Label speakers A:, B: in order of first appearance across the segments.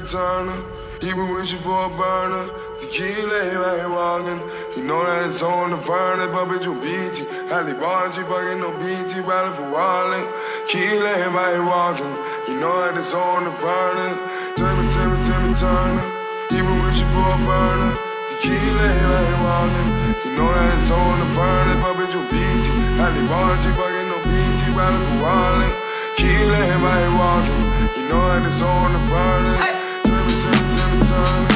A: Turner. He been wishing for a burner. Tequila, right here walking. You know that it's on the furnace, but bitch, you BT. Halle Barnes, she fucking no BT, riding for Wally. Tequila, right here walking. You know that it's on the furnace. Timmy Turner. He been wishing for a burner. Tequila, right here walking. You know that it's on the furnace, but bitch, you BT. Halle Barnes, she fucking no BT, riding for Wally. Tequila, right here walking. You know that it's on the furnace. Timmy Turner.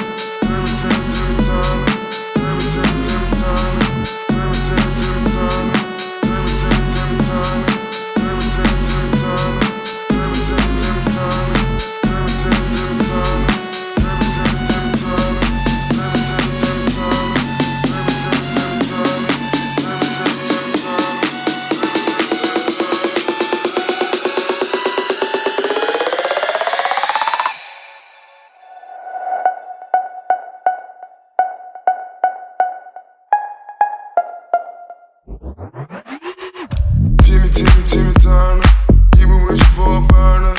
A: Timmy Turner, he been wishing for a burner.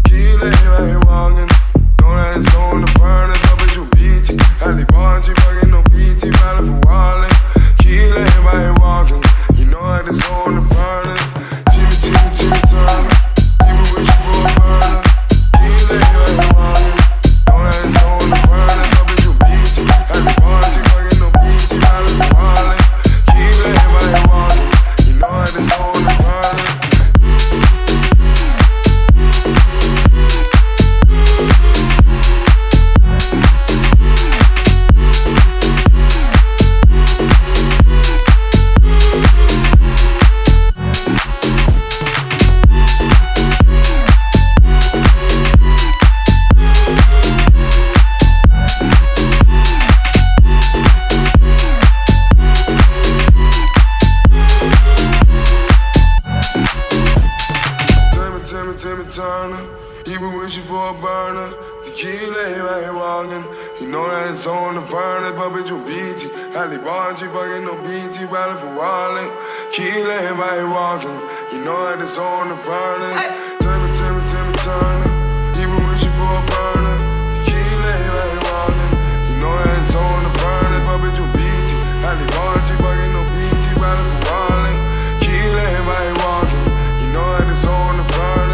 A: Tequila, right here walking. Know that it's on the furnace, but bitch, you BT. Halle Barnes, she fucking no BT, riding for Wally. Tequila, right here walking. You know that it's on the furnace. Timmy Turner, he been wishing for a burner. Tequila, right here walking. Know that it's on the furnace, but bitch, you BT. Halle Barnes, she fucking no BT, riding for Wally. Tequila, right here walking. You know that it's on the furnace. Timmy Turner, he been wishing for a burner. Tequila, right here walking. You know that it's on the furnace, but bitch, you BT. Halle Barnes, she fucking no BT, riding for Wally. Tequila, right here walking. You know that it's on the furnace. Timmy Turner, he been wishing for a burner. Tequila, right here walking. You know that it's on the furnace, but bitch, you BT. Halle Barnes, she fucking no BT, riding for Wally. Tequila, right here walking. You know that it's on the furnace.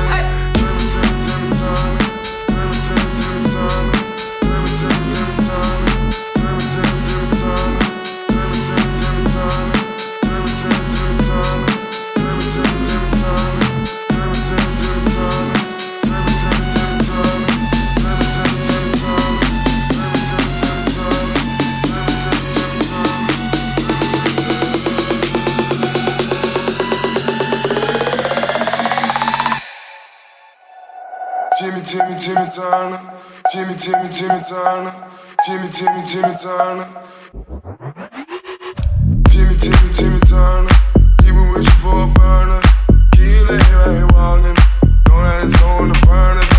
A: Timmy Turner, Timmy Turner, Timmy Turner, Timmy Turner, he been wishing for a burner. Tequila, right here walking. Know that it's on the furnace.